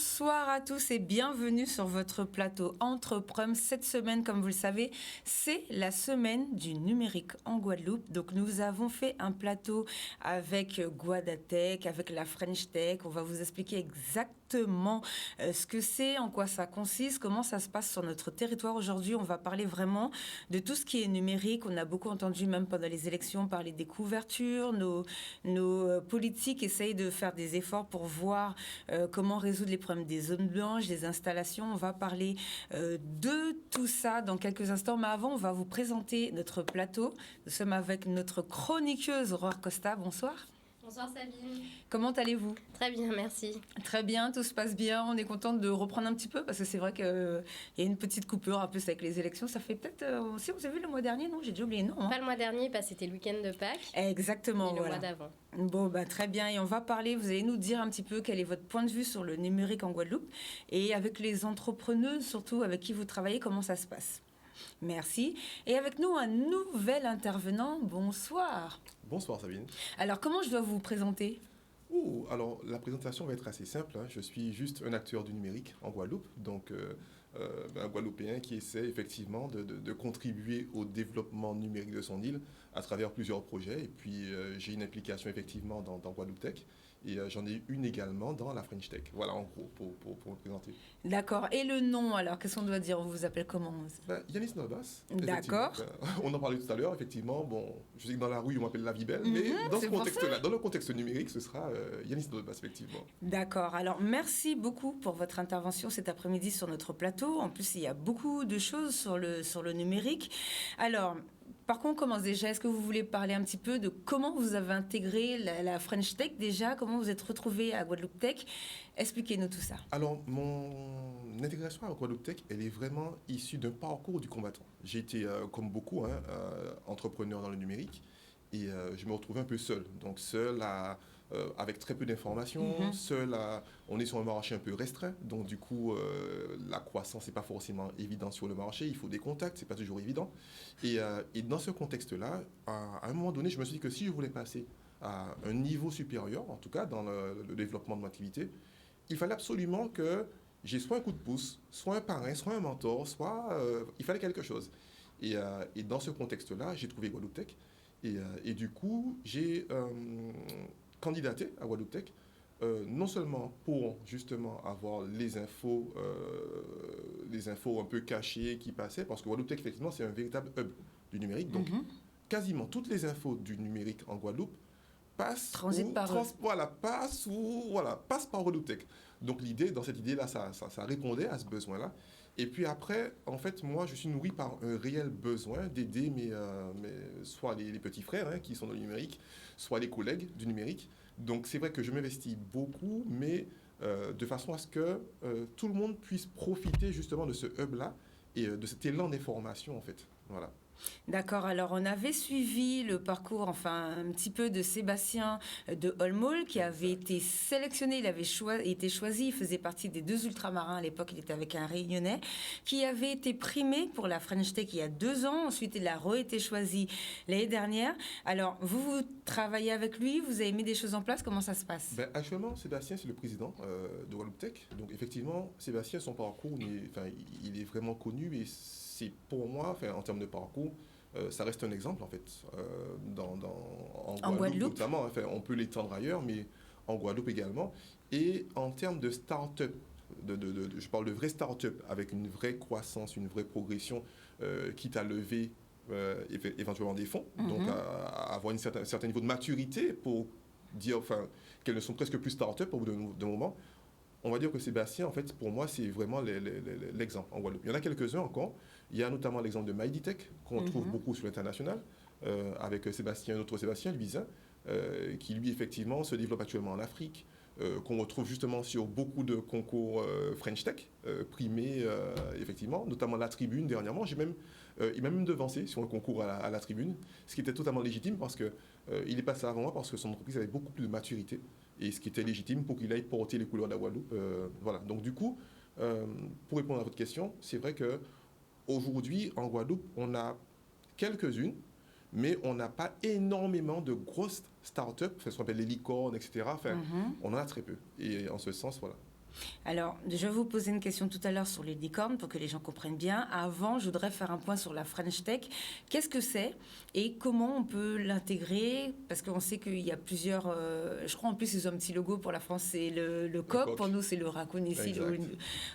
Bonsoir à tous et bienvenue sur votre plateau Entrepreneurs. Cette semaine, comme vous le savez, c'est la semaine du numérique en Guadeloupe. Donc nous avons fait un plateau avec Guadatech, avec la French Tech. On va vous expliquer exactement ce que c'est, en quoi ça consiste, comment ça se passe sur notre territoire. Aujourd'hui, on va parler vraiment de tout ce qui est numérique. On a beaucoup entendu, même pendant les élections, parler des couvertures. Nos politiques essayent de faire des efforts pour voir comment résoudre les problèmes des zones blanches, des installations. On va parler de tout ça dans quelques instants. Mais avant, on va vous présenter notre plateau. Nous sommes avec notre chroniqueuse Aurore Costa. Bonsoir. Bonsoir Sabine. Comment allez-vous? Très bien, merci. Très bien, tout se passe bien. On est contente de reprendre un petit peu parce que c'est vrai qu'il y a une petite coupure un peu avec les élections. Ça fait peut-être... si vous avez vu le mois dernier, non? J'ai déjà oublié, non? Pas le mois dernier, parce que c'était le week-end de Pâques. Exactement, et le voilà. mois d'avant. Bon, bah, très bien. Et on va parler, vous allez nous dire un petit peu quel est votre point de vue sur le numérique en Guadeloupe et avec les entrepreneuses, surtout avec qui vous travaillez, comment ça se passe. Merci. Et avec nous, un nouvel intervenant. Bonsoir. Bonsoir Sabine. Alors, comment je dois vous présenter ? Alors la présentation va être assez simple. Je suis juste un acteur du numérique en Guadeloupe, donc un Guadeloupéen qui essaie effectivement de contribuer au développement numérique de son île à travers plusieurs projets. Et puis j'ai une implication effectivement dans Guadeloupe Tech et j'en ai une également dans la French Tech. Voilà en gros pour me présenter. D'accord. Et le nom alors, qu'est-ce qu'on doit dire? On vous appelle comment? Yanis Nolbas. D'accord. On en parlait tout à l'heure, effectivement. Bon, je sais que dans la rue on m'appelle La Vie Belle, mais dans ce contexte-là, dans le contexte numérique, ce sera Yanis Nolbas, effectivement. D'accord. Alors, merci beaucoup pour votre intervention cet après-midi sur notre plateau. En plus, il y a beaucoup de choses sur le numérique. Alors, par contre, on commence déjà. Est-ce que vous voulez parler un petit peu de comment vous avez intégré la French Tech déjà? Comment vous êtes retrouvé à Guadeloupe Tech? Expliquez-nous tout ça. Alors, mon intégration à Guadeloupe Tech, elle est vraiment issue d'un parcours du combattant. J'ai été, comme beaucoup, entrepreneur dans le numérique. Et je me retrouvais un peu seul. Donc seul, avec très peu d'informations, on est sur un marché un peu restreint. Donc du coup, la croissance n'est pas forcément évidente sur le marché. Il faut des contacts, c'est pas toujours évident. Et dans ce contexte-là, à un moment donné, je me suis dit que si je voulais passer à un niveau supérieur, en tout cas dans le développement de mon activité, il fallait absolument que j'ai soit un coup de pouce, soit un parrain, soit un mentor, il fallait quelque chose. Et dans ce contexte-là, j'ai trouvé Guadeloupe Tech. Et du coup, j'ai candidaté à Guadeloupe Tech, non seulement pour justement avoir les infos un peu cachées qui passaient, parce que Guadeloupe Tech, effectivement, c'est un véritable hub du numérique. Donc, quasiment toutes les infos du numérique en Guadeloupe passent par Guadeloupe Tech. Donc, dans cette idée-là, ça répondait à ce besoin-là. Et puis après, en fait, moi, je suis nourri par un réel besoin d'aider soit les petits frères qui sont dans le numérique, soit les collègues du numérique. Donc, c'est vrai que je m'investis beaucoup, mais de façon à ce que tout le monde puisse profiter justement de ce hub-là et de cet élan d'information, en fait. Voilà. D'accord, alors on avait suivi le parcours, enfin un petit peu de Sébastien de Holmol qui avait été sélectionné, il avait été choisi, il faisait partie des 2 ultramarins à l'époque, il était avec un Réunionnais, qui avait été primé pour la French Tech il y a 2 ans, ensuite il a été choisi l'année dernière. Alors vous travaillez avec lui, vous avez mis des choses en place, comment ça se passe? Actuellement, Sébastien c'est le président de Guadeloupe Tech, donc effectivement Sébastien, son parcours, il est vraiment connu et c'est pour moi, en termes de parcours, ça reste un exemple en fait. En Guadeloupe notamment, on peut l'étendre ailleurs, mais en Guadeloupe également. Et en termes de start-up, je parle de vraies start-up avec une vraie croissance, une vraie progression, quitte à lever éventuellement des fonds, donc à avoir un certain niveau de maturité pour dire qu'elles ne sont presque plus start-up au bout d'un moment. On va dire que Sébastien, en fait, pour moi, c'est vraiment l'exemple en Guadeloupe. Il y en a quelques-uns encore. Il y a notamment l'exemple de MyDtech, qu'on trouve beaucoup sur l'international, avec Sébastien, un autre Sébastien, Luisin, qui, lui, effectivement, se développe actuellement en Afrique, qu'on retrouve justement sur beaucoup de concours French Tech, primés, effectivement, notamment la Tribune, dernièrement. Il m'a même devancé sur un concours à la Tribune, ce qui était totalement légitime parce qu'il est passé avant moi, parce que son entreprise avait beaucoup plus de maturité, et ce qui était légitime pour qu'il aille porter les couleurs de la Guadeloupe. Voilà. Donc du coup, pour répondre à votre question, c'est vrai qu'aujourd'hui, en Guadeloupe, on a quelques-unes, mais on n'a pas énormément de grosses start-up, ce qu'on appelle les licornes, etc. On en a très peu. Et en ce sens, voilà. Alors, je vais vous poser une question tout à l'heure sur les licornes pour que les gens comprennent bien. Avant, je voudrais faire un point sur la French Tech. Qu'est-ce que c'est et comment on peut l'intégrer? Parce qu'on sait qu'il y a plusieurs... je crois en plus ils ont un petit logo pour la France, c'est le coq. Pour nous, c'est le raccoon ici,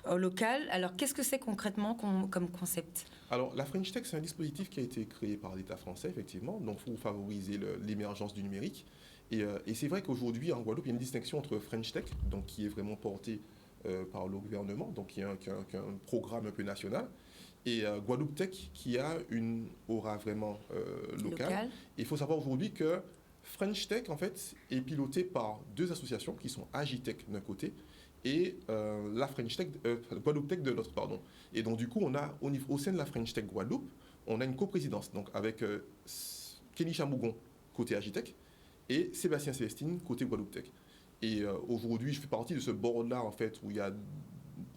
au local. Alors, qu'est-ce que c'est concrètement comme concept? Alors, la French Tech, c'est un dispositif qui a été créé par l'État français, effectivement, donc pour favoriser l'émergence du numérique. Et c'est vrai qu'aujourd'hui, en Guadeloupe, il y a une distinction entre French Tech, donc qui est vraiment porté par le gouvernement, donc qui est un programme un peu national, et Guadeloupe Tech, qui a une aura vraiment locale. Et il faut savoir aujourd'hui que French Tech, en fait, est piloté par deux associations qui sont Agitech d'un côté et la French Tech, Guadeloupe Tech de l'autre, pardon. Et donc, du coup, on a au sein de la French Tech Guadeloupe, on a une coprésidence, donc avec Kenny Chamougon, côté Agitech, et Sébastien Célestine, côté Guadeloupe Tech. Et aujourd'hui, je fais partie de ce board-là, en fait, où il y a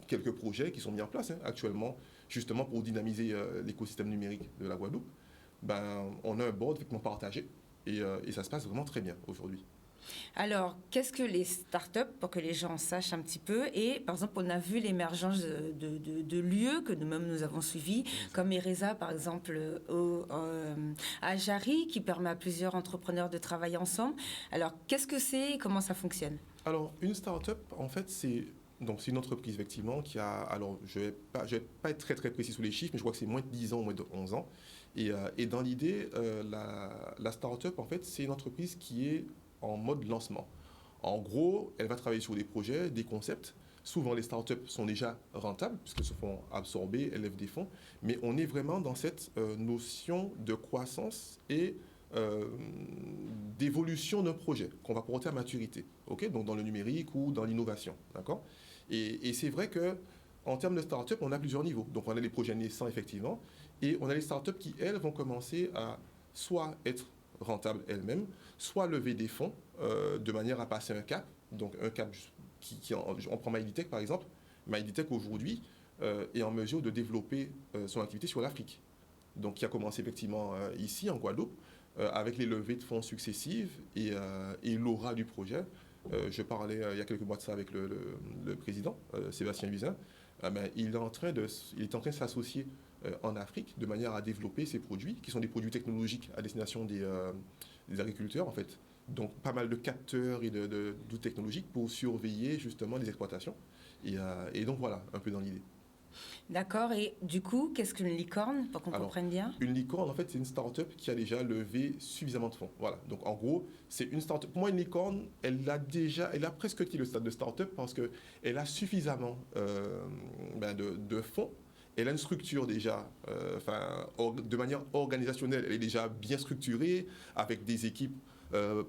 quelques projets qui sont mis en place actuellement, justement pour dynamiser l'écosystème numérique de la Guadeloupe. On a un board effectivement partagé et ça se passe vraiment très bien aujourd'hui. Alors, qu'est-ce que les startups, pour que les gens sachent un petit peu? Et par exemple, on a vu l'émergence de lieux que nous-mêmes nous avons suivis, comme Ereza, par exemple, à Jarry, qui permet à plusieurs entrepreneurs de travailler ensemble. Alors, qu'est-ce que c'est et comment ça fonctionne? Alors, une startup, en fait, c'est une entreprise, effectivement, qui a... Alors, je vais pas être très, très précis sur les chiffres, mais je crois que c'est moins de 10 ans, moins de 11 ans. Et dans l'idée, la startup, en fait, c'est une entreprise qui est en mode lancement. En gros, elle va travailler sur des projets, des concepts. Souvent, les startups sont déjà rentables, puisqu'elles se font absorber, elles lèvent des fonds. Mais on est vraiment dans cette notion de croissance et d'évolution d'un projet qu'on va porter à maturité, okay, donc dans le numérique ou dans l'innovation. D'accord, et c'est vrai qu'en termes de start-up, on a plusieurs niveaux. Donc on a les projets naissants, effectivement, et on a les start-up qui, elles, vont commencer à soit être rentables elles-mêmes, soit lever des fonds de manière à passer un cap. Donc un cap on prend MyDtech par exemple. MyDtech aujourd'hui est en mesure de développer son activité sur l'Afrique. Donc qui a commencé effectivement ici en Guadeloupe avec les levées de fonds successives et l'aura du projet. Je parlais il y a quelques mois de ça avec le président, Sébastien Luisin. Il est en train de s'associer en Afrique de manière à développer ces produits, qui sont des produits technologiques à destination des agriculteurs, en fait. Donc, pas mal de capteurs et d'outils technologiques pour surveiller justement les exploitations. Et donc, voilà, un peu dans l'idée. D'accord. Et du coup, qu'est-ce qu'une licorne, pour qu'on comprenne bien? Une licorne, en fait, c'est une start-up qui a déjà levé suffisamment de fonds. Voilà. Donc, en gros, c'est une start-up. Pour moi, une licorne, elle a presque quitté le stade de start-up parce qu'elle a suffisamment de fonds. Elle a une structure déjà, de manière organisationnelle, elle est déjà bien structurée, avec des équipes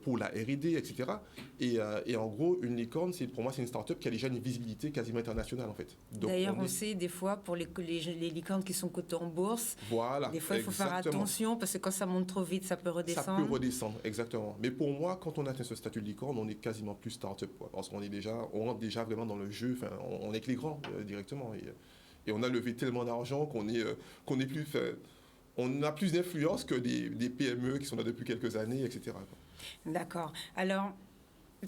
pour la R&D, etc. Et en gros, une licorne, pour moi, c'est une start-up qui a déjà une visibilité quasiment internationale, en fait. D'ailleurs, on sait des fois, pour les licornes qui sont cotées en bourse, voilà, des fois, il faut faire attention, parce que quand ça monte trop vite, ça peut redescendre. Ça peut redescendre, exactement. Mais pour moi, quand on atteint ce statut de licorne, on est quasiment plus start-up, quoi, parce qu'on rentre déjà vraiment dans le jeu, on est avec les grands directement. Et on a levé tellement d'argent qu'on est plus... on a plus d'influence que des PME qui sont là depuis quelques années, etc. D'accord. Alors,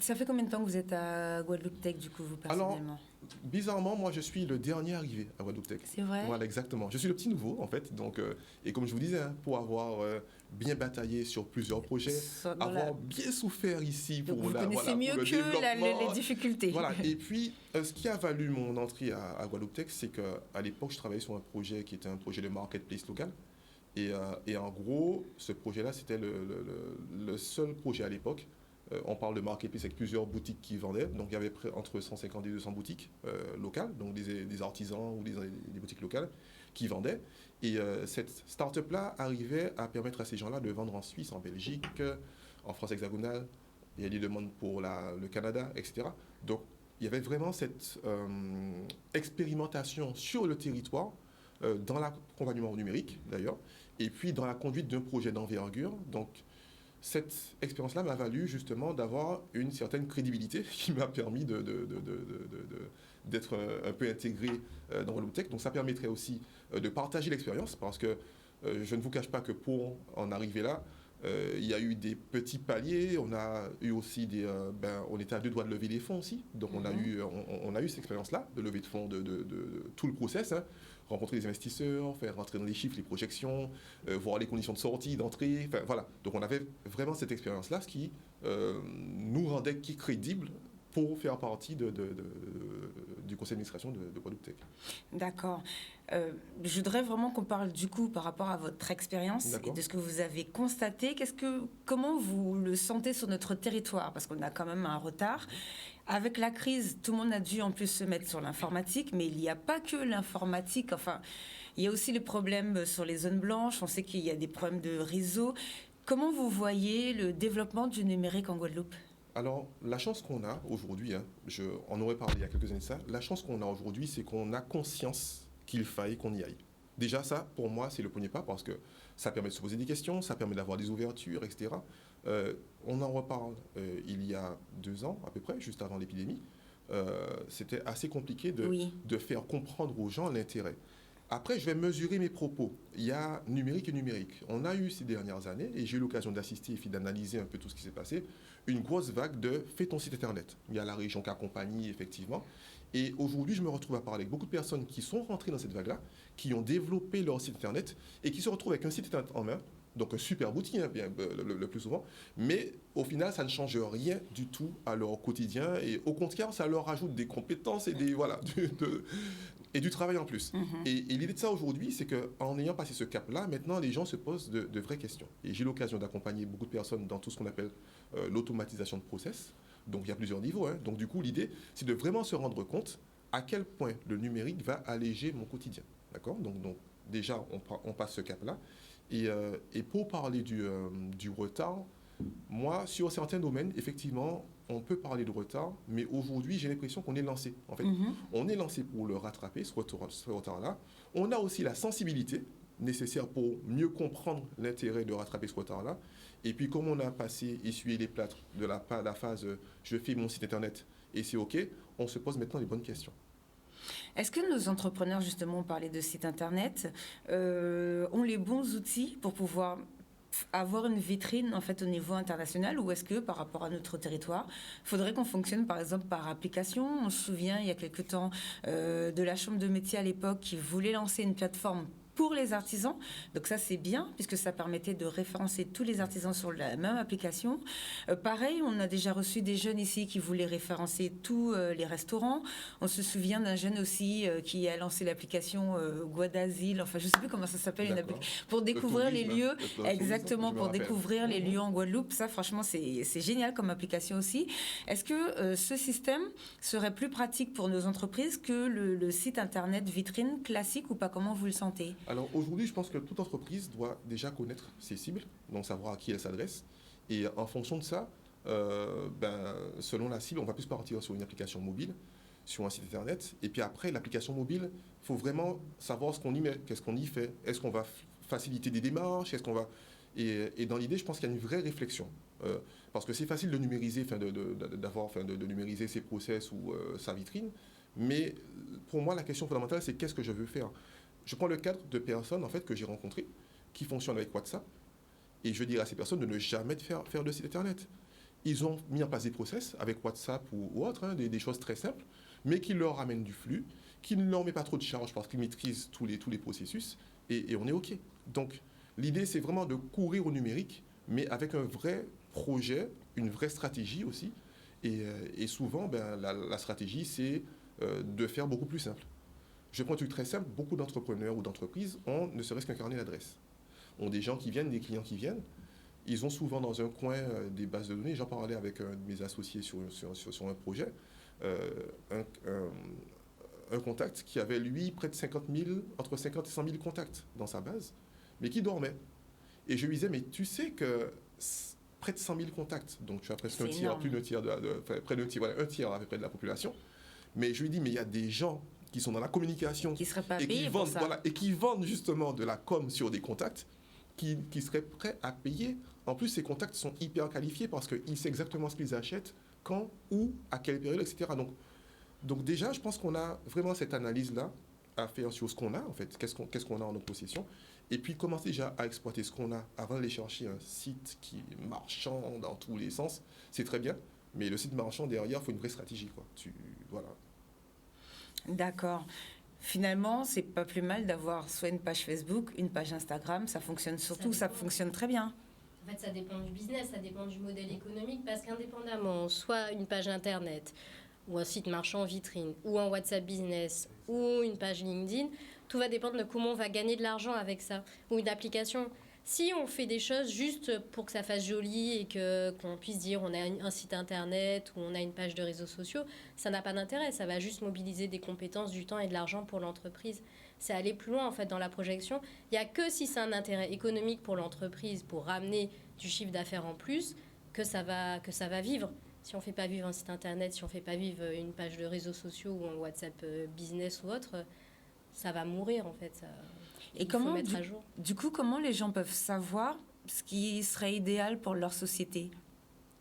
ça fait combien de temps que vous êtes à Guadeloupe Tech, du coup, vous, personnellement? Alors, bizarrement, moi, je suis le dernier arrivé à Guadeloupe Tech. C'est vrai? Voilà, exactement. Je suis le petit nouveau, en fait. Donc, et comme je vous disais, pour avoir bien bataillé sur plusieurs projets, avoir bien souffert ici pour vous connaissez mieux que les difficultés. Voilà. Et puis, ce qui a valu mon entrée à Guadeloupe Tech, c'est qu'à l'époque, je travaillais sur un projet qui était un projet de marketplace local. Et en gros, ce projet-là, c'était le seul projet à l'époque. On parle de marketplace avec plusieurs boutiques qui vendaient. Donc, il y avait entre 150 et 200 boutiques locales, donc des artisans ou des boutiques locales qui vendaient. Et cette start-up-là arrivait à permettre à ces gens-là de vendre en Suisse, en Belgique, en France hexagonale. Il y a des demandes pour le Canada, etc. Donc, il y avait vraiment cette expérimentation sur le territoire, dans l'accompagnement numérique, d'ailleurs, et puis dans la conduite d'un projet d'envergure. Donc, cette expérience-là m'a valu justement d'avoir une certaine crédibilité qui m'a permis d'être un peu intégré dans Guadeloupe Tech. Donc, ça permettrait aussi de partager l'expérience parce que je ne vous cache pas que pour en arriver là, Il y a eu des petits paliers, on a eu aussi on était à 2 doigts de lever des fonds aussi. Donc on a eu cette expérience-là de lever de fonds de tout le process, hein. Rencontrer les investisseurs, faire rentrer dans les chiffres, les projections, voir les conditions de sortie, d'entrée, enfin voilà. Donc on avait vraiment cette expérience-là, ce qui nous rendait crédibles pour faire partie du conseil d'administration de Guadeloupe Tech. D'accord. Je voudrais vraiment qu'on parle du coup par rapport à votre expérience et de ce que vous avez constaté. Comment vous le sentez sur notre territoire? Parce qu'on a quand même un retard. Avec la crise, tout le monde a dû en plus se mettre sur l'informatique, mais il n'y a pas que l'informatique. Enfin, il y a aussi les problèmes sur les zones blanches. On sait qu'il y a des problèmes de réseau. Comment vous voyez le développement du numérique en Guadeloupe? Alors, la chance qu'on a aujourd'hui, hein, on aurait parlé il y a quelques années de ça, la chance qu'on a aujourd'hui, c'est qu'on a conscience qu'il faille qu'on y aille. Déjà, ça, pour moi, c'est le premier pas parce que ça permet de se poser des questions, ça permet d'avoir des ouvertures, etc. On en reparle il y a 2 ans, à peu près, juste avant l'épidémie. C'était assez compliqué de faire comprendre aux gens l'intérêt. Après, je vais mesurer mes propos. Il y a numérique et numérique. On a eu ces dernières années, et j'ai eu l'occasion d'assister et puis d'analyser un peu tout ce qui s'est passé, une grosse vague de « fais ton site internet ». Il y a la région Cacompagnie, effectivement. Et aujourd'hui, je me retrouve à parler avec beaucoup de personnes qui sont rentrées dans cette vague-là, qui ont développé leur site internet et qui se retrouvent avec un site internet en main, donc un super outil, hein, le plus souvent, mais au final, ça ne change rien du tout à leur quotidien et au contraire, ça leur ajoute des compétences et du travail en plus. Et l'idée de ça aujourd'hui, c'est qu'en ayant passé ce cap-là, maintenant, les gens se posent de vraies questions. Et j'ai l'occasion d'accompagner beaucoup de personnes dans tout ce qu'on appelle l'automatisation de process. Donc, il y a plusieurs niveaux, hein. Donc, du coup, l'idée, c'est de vraiment se rendre compte à quel point le numérique va alléger mon quotidien. D'accord ? Donc, déjà, on passe ce cap-là. Et pour parler du retard, moi, sur certains domaines, effectivement, on peut parler de retard, mais aujourd'hui, j'ai l'impression qu'on est lancé. En fait, on est lancé pour le rattraper, ce retard-là. On a aussi la sensibilité nécessaire pour mieux comprendre l'intérêt de rattraper ce retard-là. Et puis, comme on a essuyé les plâtres de la phase « je fais mon site internet et c'est OK », on se pose maintenant les bonnes questions. Est-ce que nos entrepreneurs, justement, on parlait de site internet, ont les bons outils pour pouvoir avoir une vitrine en fait au niveau international, ou est-ce que par rapport à notre territoire, il faudrait qu'on fonctionne par exemple par application? On se souvient il y a quelque temps de la Chambre de métier à l'époque qui voulait lancer une plateforme pour les artisans. Donc ça, c'est bien, puisque ça permettait de référencer tous les artisans sur la même application. Pareil, on a déjà reçu des jeunes ici qui voulaient référencer tous les restaurants. On se souvient d'un jeune aussi qui a lancé l'application Guadasile, enfin je ne sais plus comment ça s'appelle, pour découvrir les lieux. Exactement, pour découvrir les lieux en Guadeloupe. Ça, franchement, c'est génial comme application aussi. Est-ce que ce système serait plus pratique pour nos entreprises que le site internet vitrine classique ou pas? Comment vous le sentez? Alors aujourd'hui, je pense que toute entreprise doit déjà connaître ses cibles, donc savoir à qui elle s'adresse. Et en fonction de ça, selon la cible, on va plus partir sur une application mobile, sur un site internet. Et puis après, l'application mobile, il faut vraiment savoir ce qu'on y met, qu'est-ce qu'on y fait. Est-ce qu'on va faciliter des démarches? Est-ce qu'on va... Et dans l'idée, je pense qu'il y a une vraie réflexion. Parce que c'est facile de numériser, de numériser ses process ou sa vitrine. Mais pour moi, la question fondamentale, c'est qu'est-ce que je veux faire? Je prends le cadre de personnes en fait, que j'ai rencontrées qui fonctionnent avec WhatsApp et je dirais à ces personnes de ne jamais faire de site internet. Ils ont mis en place des process avec WhatsApp ou autre, hein, des choses très simples, mais qui leur amènent du flux, qui ne leur met pas trop de charge parce qu'ils maîtrisent tous les processus et on est OK. Donc l'idée, c'est vraiment de courir au numérique, mais avec un vrai projet, une vraie stratégie aussi. Et souvent, la stratégie, c'est de faire beaucoup plus simple. Je prends un truc très simple, beaucoup d'entrepreneurs ou d'entreprises ont ne serait-ce qu'un carnet d'adresses. Ont des gens qui viennent, des clients qui viennent. Ils ont souvent dans un coin des bases de données. J'en parlais avec un de mes associés sur un projet. Un contact qui avait, lui, près de 50 000, entre 50 et 100 000 contacts dans sa base, mais qui dormait. Et je lui disais, mais tu sais que près de 100 000 contacts, donc tu as presque un tiers, plus d'un tiers, près d'un tiers, voilà, un tiers à peu près de la population. Mais je lui dis, mais il y a des gens qui sont dans la communication qui seraient pas et payés qui vendent, et qui vendent justement de la com sur des contacts qui seraient prêts à payer. En plus, ces contacts sont hyper qualifiés parce qu'ils savent exactement ce qu'ils achètent, quand, où, à quelle période, etc. Donc déjà, je pense qu'on a vraiment cette analyse-là à faire sur ce qu'on a, en fait, qu'est-ce qu'on a en notre possession. Et puis commencer déjà à exploiter ce qu'on a avant d'aller chercher un site qui est marchand dans tous les sens. C'est très bien, mais le site marchand derrière, il faut une vraie stratégie, quoi. Voilà. D'accord. Finalement, c'est pas plus mal d'avoir soit une page Facebook, une page Instagram. Ça fonctionne surtout, ça fonctionne très bien. En fait, ça dépend du business, ça dépend du modèle économique, parce qu'indépendamment, soit une page Internet, ou un site marchand en vitrine, ou un WhatsApp Business, ou une page LinkedIn, tout va dépendre de comment on va gagner de l'argent avec ça, ou une application. Si on fait des choses juste pour que ça fasse joli et qu'on puisse dire on a un site internet ou on a une page de réseaux sociaux, ça n'a pas d'intérêt. Ça va juste mobiliser des compétences, du temps et de l'argent pour l'entreprise. C'est aller plus loin en fait dans la projection. Il n'y a que si c'est un intérêt économique pour l'entreprise, pour ramener du chiffre d'affaires en plus, que ça va vivre. Si on ne fait pas vivre un site internet, si on ne fait pas vivre une page de réseaux sociaux ou un WhatsApp business ou autre, ça va mourir en fait. Et comment, du coup, comment les gens peuvent savoir ce qui serait idéal pour leur société ?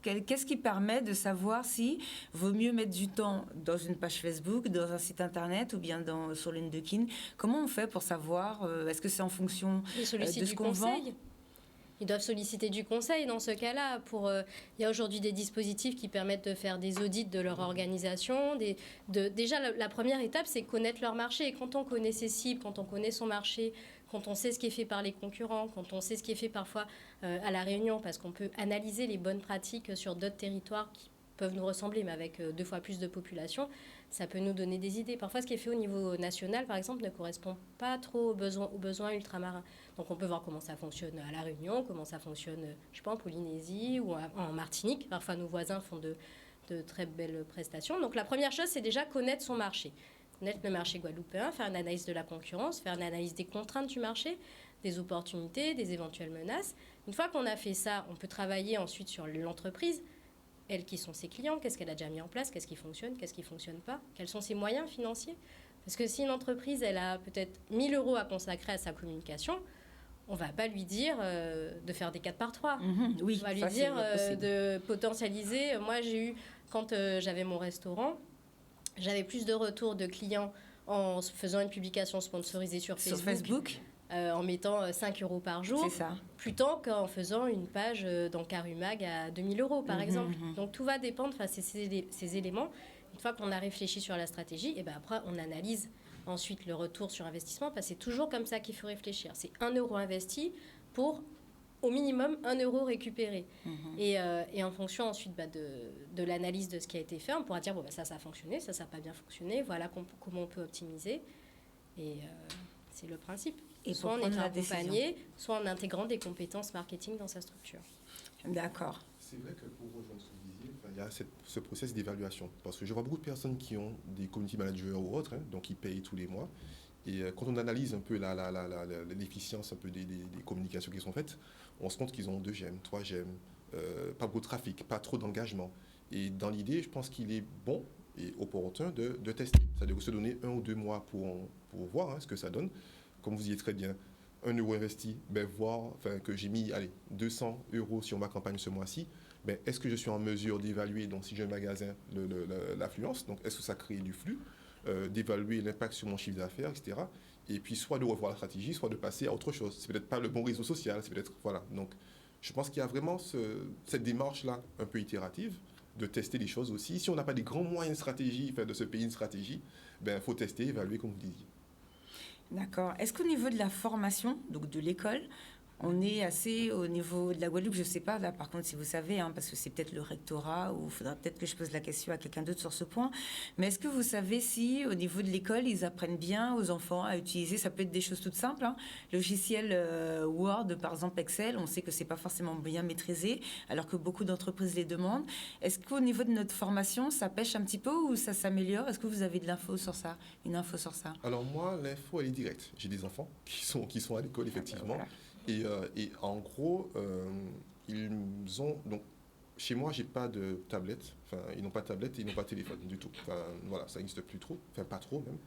Qu'est-ce qui permet de savoir si vaut mieux mettre du temps dans une page Facebook, dans un site internet ou bien sur LinkedIn ? Comment on fait pour savoir ? Est-ce que c'est en fonction de ce qu'on vend ? Ils doivent solliciter du conseil dans ce cas-là. Il y a aujourd'hui des dispositifs qui permettent de faire des audits de leur organisation. Déjà, la première étape, c'est connaître leur marché. Et quand on connaît ses cibles, quand on connaît son marché, quand on sait ce qui est fait par les concurrents, quand on sait ce qui est fait parfois à La Réunion, parce qu'on peut analyser les bonnes pratiques sur d'autres territoires qui peuvent nous ressembler, mais avec 2 fois plus de population, ça peut nous donner des idées. Parfois, ce qui est fait au niveau national, par exemple, ne correspond pas trop aux besoins ultramarins. Donc, on peut voir comment ça fonctionne à La Réunion, comment ça fonctionne, je sais pas, en Polynésie ou en Martinique. Parfois, nos voisins font de très belles prestations. Donc, la première chose, c'est déjà connaître son marché. Connaître le marché guadeloupéen, faire une analyse de la concurrence, faire une analyse des contraintes du marché, des opportunités, des éventuelles menaces. Une fois qu'on a fait ça, on peut travailler ensuite sur l'entreprise. Elle, qui sont ses clients, qu'est-ce qu'elle a déjà mis en place, qu'est-ce qui fonctionne pas, quels sont ses moyens financiers. Parce que si une entreprise, elle a peut-être 1 000 € à consacrer à sa communication, on ne va pas lui dire de faire des 4x3. Oui, on va lui dire de potentialiser. Moi, j'ai eu, quand j'avais mon restaurant, j'avais plus de retours de clients en faisant une publication sponsorisée sur Facebook. En mettant 5 € par jour, plutôt qu'en faisant une page dans Carumag à 2 000 € par exemple. Donc tout va dépendre, ces éléments. Une fois qu'on a réfléchi sur la stratégie, et ben après on analyse ensuite le retour sur investissement, parce que c'est toujours comme ça qu'il faut réfléchir. C'est 1 € investi pour au minimum 1 € récupéré. Et en fonction ensuite de l'analyse de ce qui a été fait, on pourra dire bon, ça a fonctionné, ça n'a pas bien fonctionné, voilà comment on peut optimiser. Et c'est le principe. Et soit en étant accompagné, soit en intégrant des compétences marketing dans sa structure. D'accord. C'est vrai que pour rejoindre ce que vous disiez, il y a ce process d'évaluation. Parce que je vois beaucoup de personnes qui ont des community managers ou autres, donc ils payent tous les mois. Et quand on analyse un peu l'efficience un peu des communications qui sont faites, on se compte qu'ils ont 2 j'aime, 3 j'aime, pas beaucoup de trafic, pas trop d'engagement. Et dans l'idée, je pense qu'il est bon et opportun de tester. C'est-à-dire se donner 1 ou 2 mois pour voir ce que ça donne. Comme vous disiez très bien, 1 € investi, voir que j'ai mis 200 € sur ma campagne ce mois-ci, est-ce que je suis en mesure d'évaluer, donc si j'ai un magasin, l'affluence, donc est-ce que ça crée du flux, d'évaluer l'impact sur mon chiffre d'affaires, etc. Et puis soit de revoir la stratégie, soit de passer à autre chose. C'est peut-être pas le bon réseau social, c'est peut-être... Voilà. Donc je pense qu'il y a vraiment cette démarche-là un peu itérative, de tester les choses aussi. Si on n'a pas des grands moyens de stratégie, de se payer une stratégie, faut tester, évaluer comme vous disiez. D'accord. Est-ce qu'au niveau de la formation, donc de l'école, on est assez au niveau de la Guadeloupe, je ne sais pas, là par contre si vous savez, parce que c'est peut-être le rectorat, ou il faudra peut-être que je pose la question à quelqu'un d'autre sur ce point, mais est-ce que vous savez si au niveau de l'école, ils apprennent bien aux enfants à utiliser, ça peut être des choses toutes simples, logiciel Word, par exemple Excel, on sait que ce n'est pas forcément bien maîtrisé, alors que beaucoup d'entreprises les demandent. Est-ce qu'au niveau de notre formation, ça pêche un petit peu ou ça s'améliore ? Est-ce que vous avez de l'info sur ça, une info sur ça ? Alors moi, l'info, elle est directe. J'ai des enfants qui sont à l'école, effectivement. Voilà. Et en gros, ils ont... Donc, chez moi, j'ai pas de tablette. Ils n'ont pas de tablette et ils n'ont pas de téléphone du tout. Voilà, ça n'existe plus trop. Pas trop même.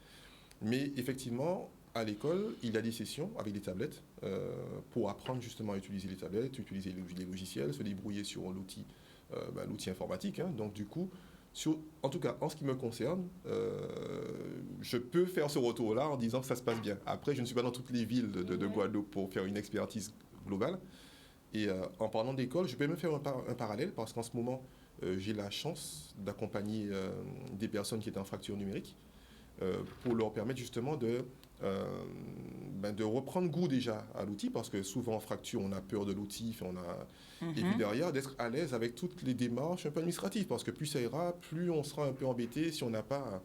Mais effectivement, à l'école, il y a des sessions avec des tablettes pour apprendre justement à utiliser les tablettes, utiliser les logiciels, se débrouiller sur l'outil informatique. Donc, du coup, En tout cas, en ce qui me concerne, je peux faire ce retour-là en disant que ça se passe bien. Après, je ne suis pas dans toutes les villes de Guadeloupe pour faire une expertise globale. Et en parlant d'école, je peux même faire un parallèle parce qu'en ce moment, j'ai la chance d'accompagner des personnes qui étaient en fracture numérique pour leur permettre justement de reprendre goût déjà à l'outil, parce que souvent en fracture, on a peur de l'outil, et puis derrière, d'être à l'aise avec toutes les démarches un peu administratives, parce que plus ça ira, plus on sera un peu embêté si on n'a pas...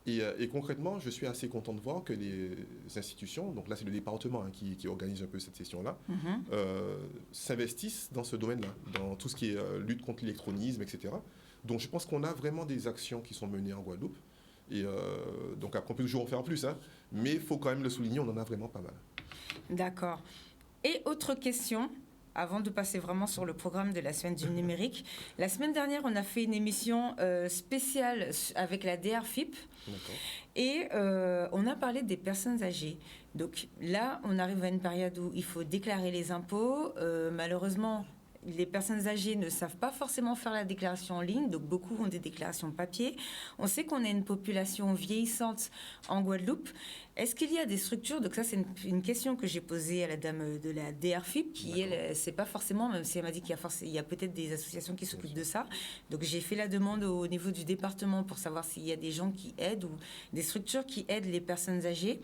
Et concrètement, je suis assez content de voir que les institutions, donc là c'est le département qui organise un peu cette session-là, s'investissent dans ce domaine-là, dans tout ce qui est lutte contre l'électronisme, etc. Donc je pense qu'on a vraiment des actions qui sont menées en Guadeloupe. Et donc après on peut toujours en faire plus, mais il faut quand même le souligner, on en a vraiment pas mal. D'accord. Et autre question, avant de passer vraiment sur le programme de la semaine du numérique. La semaine dernière, on a fait une émission spéciale avec la DRFIP. D'accord. Et on a parlé des personnes âgées. Donc là, on arrive à une période où il faut déclarer les impôts. Malheureusement, les personnes âgées ne savent pas forcément faire la déclaration en ligne, donc beaucoup ont des déclarations papier. On sait qu'on a une population vieillissante en Guadeloupe. Est-ce qu'il y a des structures, donc ça c'est une question que j'ai posée à la dame de la DRFIP, qui elle, c'est pas forcément, même si elle m'a dit qu'il y a peut-être des associations qui s'occupent de ça. Donc j'ai fait la demande au niveau du département pour savoir s'il y a des gens qui aident ou des structures qui aident les personnes âgées.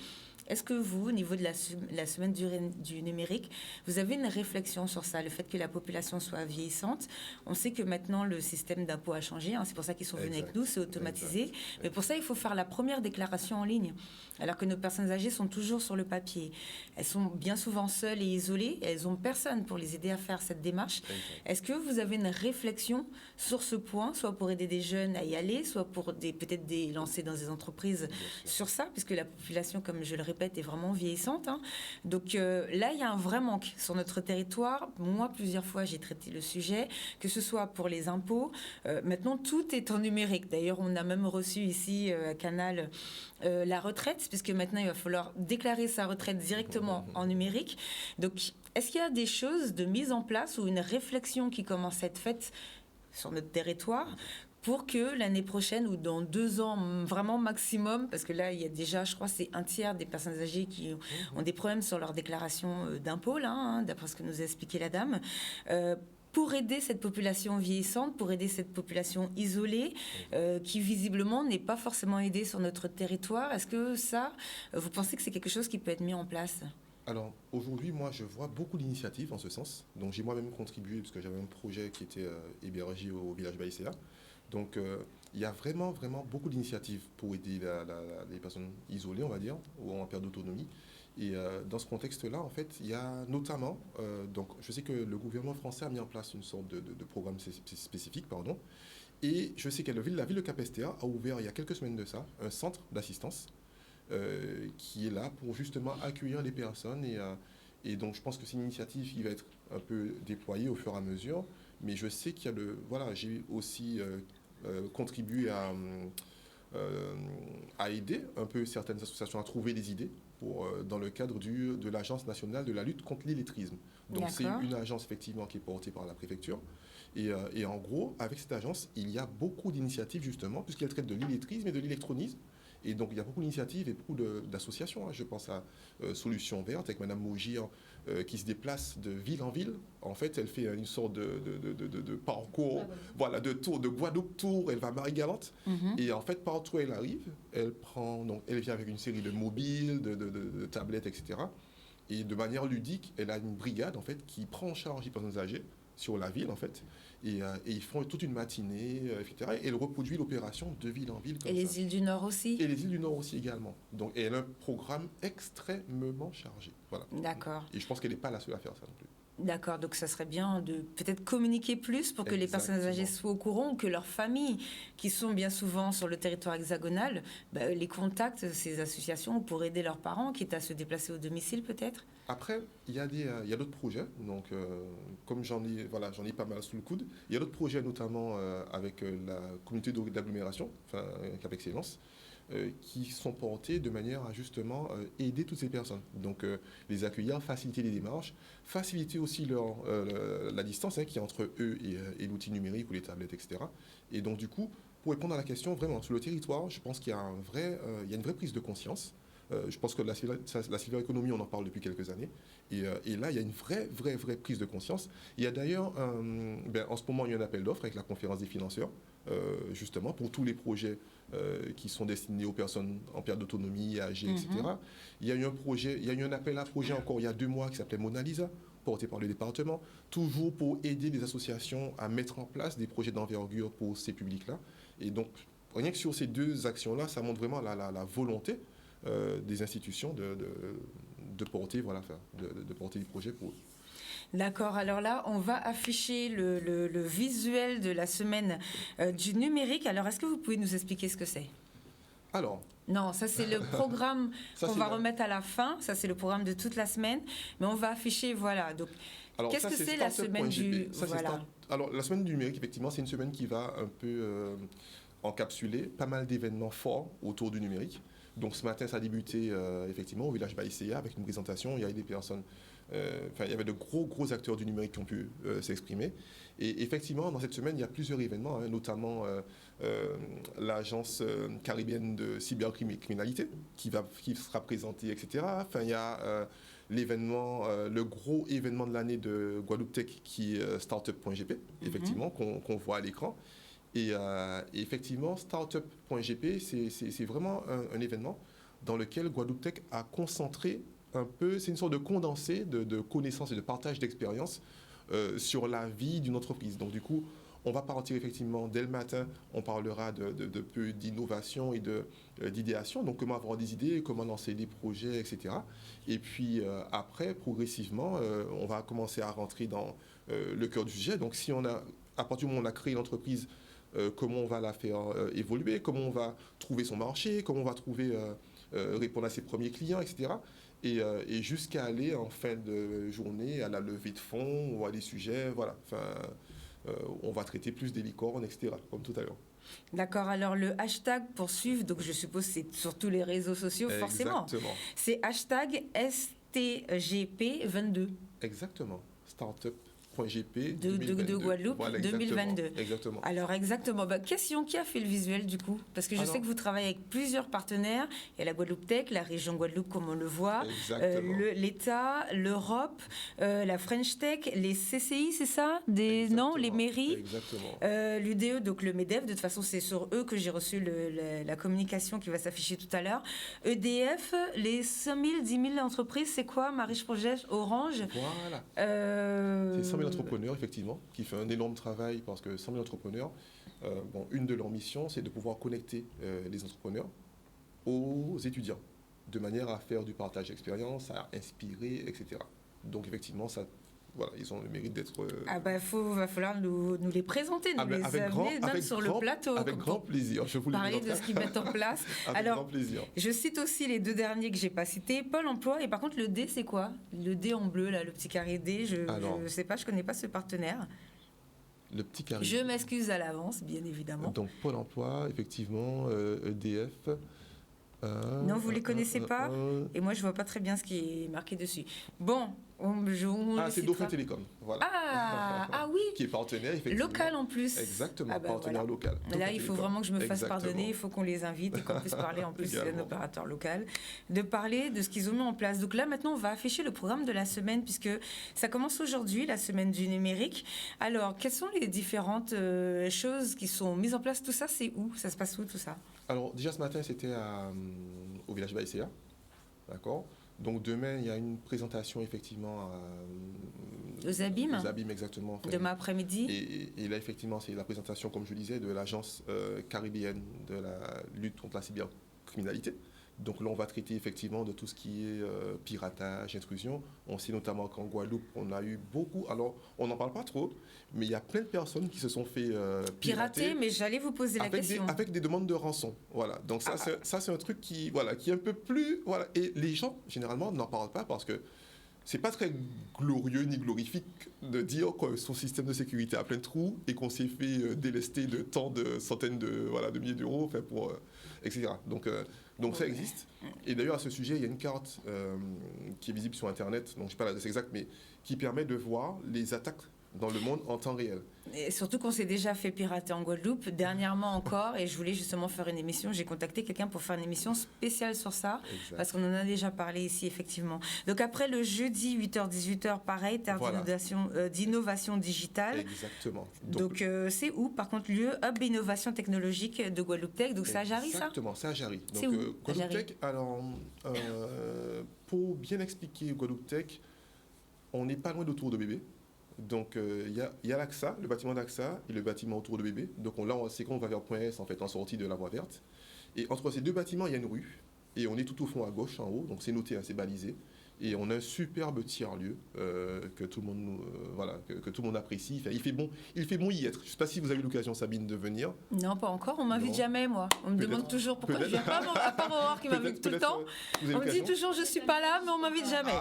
Est-ce que vous, au niveau de la semaine du numérique, vous avez une réflexion sur ça, le fait que la population soit vieillissante? On sait que maintenant, le système d'impôt a changé. C'est pour ça qu'ils sont venus avec nous, c'est automatisé. Exact. Mais pour ça, il faut faire la première déclaration en ligne, alors que nos personnes âgées sont toujours sur le papier. Elles sont bien souvent seules et isolées. Elles n'ont personne pour les aider à faire cette démarche. Exact. Est-ce que vous avez une réflexion sur ce point, soit pour aider des jeunes à y aller, soit pour peut-être les lancer dans des entreprises sur ça, puisque la population, comme je le répète, est vraiment vieillissante. Donc là, il y a un vrai manque sur notre territoire. Moi, plusieurs fois, j'ai traité le sujet, que ce soit pour les impôts. Maintenant, tout est en numérique. D'ailleurs, on a même reçu ici à Canal la retraite, puisque maintenant, il va falloir déclarer sa retraite directement en numérique. Donc, est-ce qu'il y a des choses de mise en place ou une réflexion qui commence à être faite sur notre territoire pour que l'année prochaine ou dans 2 ans, vraiment maximum, parce que là, il y a déjà, je crois, c'est 1/3 des personnes âgées qui ont des problèmes sur leur déclaration d'impôt, là, d'après ce que nous a expliqué la dame, pour aider cette population vieillissante, pour aider cette population isolée, qui visiblement n'est pas forcément aidée sur notre territoire. Est-ce que ça, vous pensez que c'est quelque chose qui peut être mis en place ? Alors, aujourd'hui, moi, je vois beaucoup d'initiatives en ce sens. Donc, j'ai moi-même contribué, parce que j'avais un projet qui était hébergé au village Baïséa. Donc, il y a vraiment, vraiment beaucoup d'initiatives pour aider les personnes isolées, on va dire, ou en perte d'autonomie. Et dans ce contexte-là, en fait, il y a notamment, donc, je sais que le gouvernement français a mis en place une sorte de programme spécifique, pardon. Et je sais que la ville de Cap-Estéa a ouvert, il y a quelques semaines de ça, un centre d'assistance qui est là pour justement accueillir les personnes. Et donc, je pense que c'est une initiative qui va être un peu déployée au fur et à mesure. Mais je sais qu'il y a voilà, j'ai aussi contribué à aider un peu certaines associations à trouver des idées dans le cadre de l'Agence nationale de la lutte contre l'illettrisme. Donc, c'est une agence effectivement qui est portée par la préfecture. Et en gros, avec cette agence, il y a beaucoup d'initiatives justement, puisqu'elle traite de l'illettrisme et de l'électronisme. Et donc, il y a beaucoup d'initiatives et beaucoup d'associations. Je pense à Solutions Vertes, avec Mme Mogir, qui se déplace de ville en ville. En fait, elle fait une sorte de parcours, voilà, de tour, de Guadeloupe Tour. Elle va à Marie-Galante. Et en fait, partout où elle arrive, elle vient avec une série de mobiles, de tablettes, etc. Et de manière ludique, elle a une brigade, en fait, qui prend en charge les personnes âgées sur la ville, en fait. Et ils font toute une matinée, etc. Et elle reproduit l'opération de ville en ville. Comme et les îles du Nord aussi. Et les îles du Nord aussi également. Donc, et elle a un programme extrêmement chargé. Voilà. D'accord. Et je pense qu'elle n'est pas la seule à faire ça non plus. D'accord, donc ça serait bien de peut-être communiquer plus pour que les personnes âgées soient au courant, ou que leurs familles, qui sont bien souvent sur le territoire hexagonal, les contactent, ces associations, pour aider leurs parents, quitte à se déplacer au domicile peut-être. Après, il y a d'autres projets, donc comme j'en ai pas mal sous le coude, il y a d'autres projets notamment avec la communauté d'agglomération, enfin Cap Excellence, qui sont portés de manière à justement aider toutes ces personnes. Donc les accueillir, faciliter les démarches, faciliter aussi la distance qui est entre eux et l'outil numérique ou les tablettes, etc. Et donc du coup, pour répondre à la question, vraiment, sur le territoire, je pense qu'il y a, il y a une vraie prise de conscience. Je pense que la cyberéconomie, on en parle depuis quelques années. Et là, il y a une vraie prise de conscience. Il y a d'ailleurs, en ce moment, il y a un appel d'offres avec la conférence des financeurs, justement, pour tous les projets qui sont destinés aux personnes en perte d'autonomie, âgées, etc. Il y a eu un projet, il y a eu un appel à projet encore il y a 2 mois qui s'appelait Mona Lisa, porté par le département, toujours pour aider les associations à mettre en place des projets d'envergure pour ces publics-là. Et donc, rien que sur ces 2 actions-là, ça montre vraiment la volonté des institutions de porter, de porter des projets pour eux. D'accord, alors là, on va afficher le visuel de la semaine du numérique. Alors, est-ce que vous pouvez nous expliquer ce que c'est ? Alors, non, ça c'est le programme qu'on va remettre à la fin. Ça c'est le programme de toute la semaine. Mais on va afficher, voilà. Donc, alors, qu'est-ce que c'est la semaine du... Alors, la semaine du numérique, effectivement, c'est une semaine qui va un peu encapsuler pas mal d'événements forts autour du numérique. Donc ce matin, ça a débuté effectivement au village Baïséa avec une présentation. Il y avait des personnes, il y avait de gros acteurs du numérique qui ont pu s'exprimer. Et effectivement, dans cette semaine, il y a plusieurs événements, notamment l'agence caribéenne de cybercriminalité qui sera présentée, etc. Enfin, il y a l'événement, le gros événement de l'année de Guadeloupe Tech qui est startup.gp, effectivement, qu'on voit à l'écran. Et effectivement, startup.gp, c'est vraiment un événement dans lequel Guadeloupe Tech a concentré un peu, c'est une sorte de condensé de connaissances et de partage d'expériences sur la vie d'une entreprise. Donc du coup, on va partir effectivement dès le matin, on parlera de peu d'innovation et d'idéation, donc comment avoir des idées, comment lancer des projets, etc. Et puis après, progressivement, on va commencer à rentrer dans le cœur du sujet. Donc si à partir du moment où on a créé l'entreprise, comment on va la faire évoluer, comment on va trouver son marché, comment on va répondre à ses premiers clients, etc. Et jusqu'à aller en fin de journée à la levée de fonds ou à des sujets, voilà. On va traiter plus des licornes, etc., comme tout à l'heure. D'accord, alors le hashtag pour suivre, donc je suppose que c'est sur tous les réseaux sociaux, forcément. Exactement. C'est hashtag STGP22. Exactement, startup. .gp de Guadeloupe, voilà, 2022. Exactement. Alors exactement. Question, qui a fait le visuel du coup ? Parce que je sais que vous travaillez avec plusieurs partenaires. Il y a la Guadeloupe Tech, la région Guadeloupe comme on le voit, l'État, l'Europe, la French Tech, les CCI, c'est ça ? Non, les mairies. Exactement. L'UDE, donc le MEDEF, de toute façon c'est sur eux que j'ai reçu la communication qui va s'afficher tout à l'heure. EDF, les 5 000, 10 000 entreprises, c'est quoi ? Marie Projet, Orange. Voilà. C'est 100 000 entrepreneurs, effectivement, qui fait un énorme travail parce que 100 000 entrepreneurs, une de leurs missions, c'est de pouvoir connecter les entrepreneurs aux étudiants, de manière à faire du partage d'expérience, à inspirer, etc. Donc, effectivement, voilà, ils ont le mérite d'être... va falloir nous les présenter, nous les amener même sur le plateau. Avec grand plaisir, je vous le parler de ce qu'ils mettent en place. Avec grand plaisir. Je cite aussi les 2 derniers que je n'ai pas cités, Pôle emploi, et par contre le D, c'est quoi ? Le D en bleu, là, le petit carré D, je ne sais pas, je ne connais pas ce partenaire. Le petit carré. Je m'excuse à l'avance, bien évidemment. Donc Pôle emploi, effectivement, EDF... non, vous ne les connaissez pas et moi, je ne vois pas très bien ce qui est marqué dessus. Bon, c'est Dauphin Télécom, voilà. Ah oui. Qui est partenaire, effectivement. Local en plus. Exactement, partenaire local. Là, il faut vraiment que je me fasse pardonner, il faut qu'on les invite et qu'on puisse parler en plus d'un opérateur local, de parler de ce qu'ils ont mis en place. Donc là, maintenant, on va afficher le programme de la semaine puisque ça commence aujourd'hui, la semaine du numérique. Alors, quelles sont les différentes choses qui sont mises en place ? Tout ça, c'est où ? Ça se passe où, tout ça ? Alors, déjà ce matin, c'était au village Baïséa, d'accord ? Donc demain, il y a une présentation effectivement aux Abîmes. Aux Abîmes, exactement. Demain après-midi. Et là, effectivement, c'est la présentation, comme je disais, de l'agence caribéenne de la lutte contre la cybercriminalité. Donc là, on va traiter effectivement de tout ce qui est piratage, intrusion. On sait notamment qu'en Guadeloupe, on a eu beaucoup... Alors, on n'en parle pas trop, mais il y a plein de personnes qui se sont fait pirater. Mais j'allais vous poser la question. Avec des demandes de rançon. Voilà. Donc ça, c'est un truc qui est un peu plus... Voilà. Et les gens, généralement, n'en parlent pas parce que c'est pas très glorieux ni glorifique de dire que son système de sécurité a plein de trous et qu'on s'est fait délester de tant de centaines de milliers d'euros, etc. Donc ça existe. Et d'ailleurs, à ce sujet, il y a une carte qui est visible sur Internet, donc je ne sais pas l'adresse exacte, mais qui permet de voir les attaques dans le monde en temps réel. Et surtout qu'on s'est déjà fait pirater en Guadeloupe, dernièrement encore, et je voulais justement faire une émission. J'ai contacté quelqu'un pour faire une émission spéciale sur ça, Exact. parce qu'on en a déjà parlé ici, effectivement. Donc après le jeudi, 8h-18h, pareil, terre Voilà. d'innovation digitale. Exactement. Donc c'est où, par contre, lieu Hub Innovation Technologique de Guadeloupe Tech. Donc c'est à Jarry, ça? Exactement, c'est à Jarry. Donc C'est où, à Guadeloupe Jarry? Tech, alors, pour bien expliquer Guadeloupe Tech, on n'est pas loin d'Autour de Bébé. Donc, il y a l'AXA, le bâtiment d'AXA et le bâtiment autour de Bébé. Donc, c'est quand on va vers Point S, en fait, en sortie de la voie verte. Et entre ces deux bâtiments, il y a une rue. Et on est tout au fond à gauche, en haut. Donc, c'est noté, c'est balisé. Et on a un superbe tiers-lieu que tout le monde, que tout le monde apprécie. Enfin, il fait bon y être. Je ne sais pas si vous avez eu l'occasion, Sabine, de venir. Non, pas encore. On m'invite Non. jamais, moi. On me demande toujours pourquoi je viens pas. À part Aurore qui m'invite tout le temps. Vous avez On me dit l'occasion toujours je suis pas là, mais on m'invite jamais.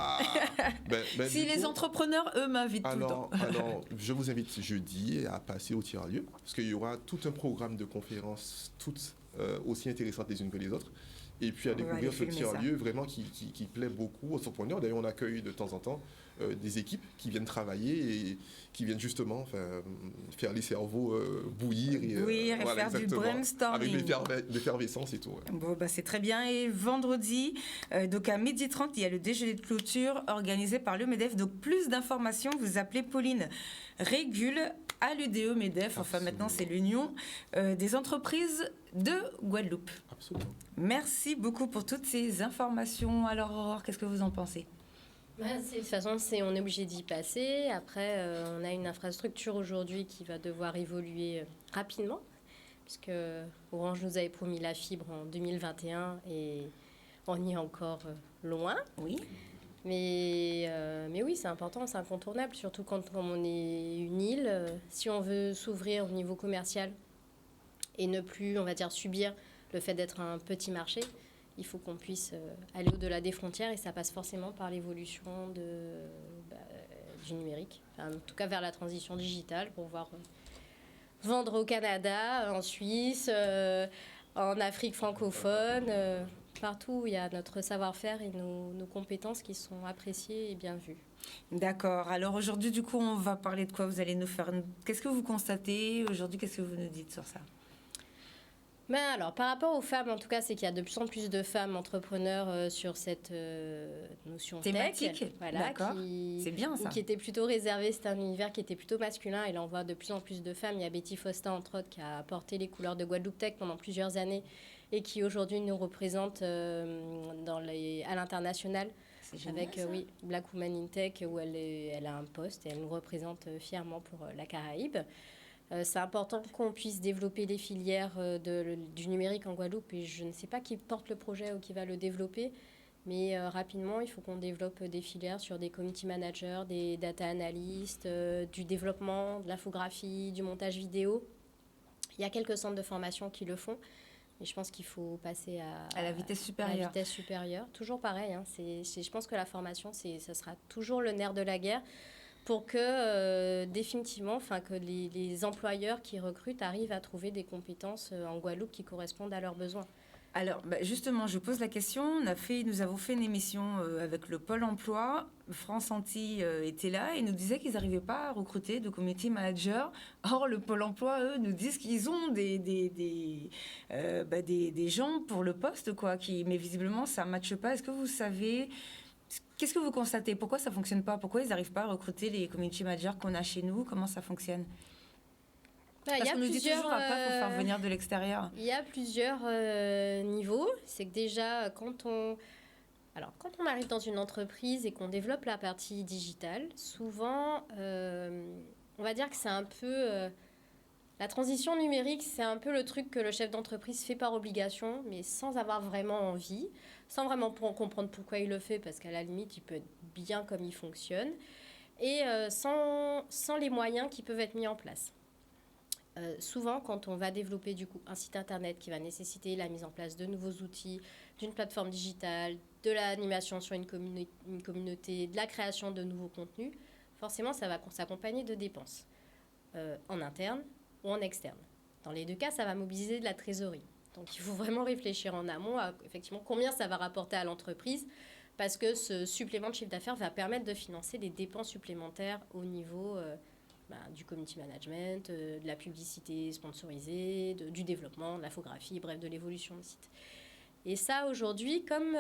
Si Du les coup, entrepreneurs, eux, m'invitent tout le temps. alors, je vous invite jeudi à passer au tiers-lieu, parce qu'il y aura tout un programme de conférences, toutes aussi intéressantes les unes que les autres. Et puis à On va découvrir aller ce filmer tiers-lieu vraiment qui plaît beaucoup aux entrepreneurs. D'ailleurs, on accueille de temps en temps des équipes qui viennent travailler et qui viennent justement faire les cerveaux bouillir. Et voilà, faire du exactement. brainstorming. Avec l'effervescence et tout. Ouais. Bon, bah, c'est très bien. Et vendredi, donc à 12h30, il y a le déjeuner de clôture organisé par le MEDEF. Donc plus d'informations, vous appelez Pauline Régule à l'UDE MEDEF. Enfin, Absolument. maintenant, c'est l'Union des entreprises de Guadeloupe. Absolument. Merci beaucoup pour toutes ces informations. Alors, Aurore, qu'est-ce que vous en pensez? De toute façon, on est obligé d'y passer. Après, on a une infrastructure aujourd'hui qui va devoir évoluer rapidement, puisque Orange nous avait promis la fibre en 2021 et on y est encore loin. Oui. Mais oui, c'est important, c'est incontournable, surtout quand on est une île. Si on veut s'ouvrir au niveau commercial et ne plus, on va dire, subir le fait d'être un petit marché, il faut qu'on puisse aller au-delà des frontières et ça passe forcément par l'évolution du numérique, enfin, en tout cas vers la transition digitale pour pouvoir vendre au Canada, en Suisse, en Afrique francophone, partout où il y a notre savoir-faire et nos compétences qui sont appréciées et bien vues. D'accord. Alors aujourd'hui, du coup, on va parler de quoi? Vous allez nous faire... Qu'est-ce que vous constatez aujourd'hui? Qu'est-ce que vous nous dites sur ça? Alors, par rapport aux femmes, en tout cas, c'est qu'il y a de plus en plus de femmes entrepreneurs sur cette notion thématique. Tech. Voilà, D'accord. C'est bien ça. Qui était plutôt réservé, c'était un univers qui était plutôt masculin. Et là, on voit de plus en plus de femmes. Il y a Betty Fosta, entre autres, qui a porté les couleurs de Guadeloupe Tech pendant plusieurs années et qui aujourd'hui nous représente à l'international. Avec Black Woman in Tech, où elle a un poste et elle nous représente fièrement pour la Caraïbe. C'est important qu'on puisse développer les filières du numérique en Guadeloupe et je ne sais pas qui porte le projet ou qui va le développer, mais rapidement, il faut qu'on développe des filières sur des community managers, des data analysts, du développement, de l'infographie, du montage vidéo. Il y a quelques centres de formation qui le font, mais je pense qu'il faut passer à la vitesse supérieure. À la vitesse supérieure. Toujours pareil, hein, je pense que la formation, ça sera toujours le nerf de la guerre. Pour que définitivement, que les employeurs qui recrutent arrivent à trouver des compétences en Guadeloupe qui correspondent à leurs besoins. Alors, justement, je pose la question. Nous avons fait une émission avec le Pôle emploi. France Antilles était là et nous disait qu'ils n'arrivaient pas à recruter de community managers. Or, le Pôle emploi, eux, nous disent qu'ils ont des gens pour le poste, quoi. Mais visiblement, ça ne matche pas. Est-ce que vous savez... Qu'est-ce que vous constatez? Pourquoi ça ne fonctionne pas? Pourquoi ils n'arrivent pas à recruter les community managers qu'on a chez nous? Comment ça fonctionne? Parce qu'on nous dit toujours après, il faut faire venir de l'extérieur. Il y a plusieurs niveaux. C'est que déjà, quand on arrive dans une entreprise et qu'on développe la partie digitale, souvent, on va dire que c'est un peu... la transition numérique, c'est un peu le truc que le chef d'entreprise fait par obligation, mais sans avoir vraiment envie, sans vraiment comprendre pourquoi il le fait, parce qu'à la limite, il peut être bien comme il fonctionne, et sans les moyens qui peuvent être mis en place. Souvent, quand on va développer du coup un site internet qui va nécessiter la mise en place de nouveaux outils, d'une plateforme digitale, de l'animation sur une communauté, de la création de nouveaux contenus, forcément, ça va s'accompagner de dépenses en interne ou en externe. Dans les deux cas, ça va mobiliser de la trésorerie. Donc, il faut vraiment réfléchir en amont à effectivement combien ça va rapporter à l'entreprise parce que ce supplément de chiffre d'affaires va permettre de financer des dépenses supplémentaires au niveau du community management, de la publicité sponsorisée, du développement, de l'infographie, bref, de l'évolution de site. Et ça, aujourd'hui, comme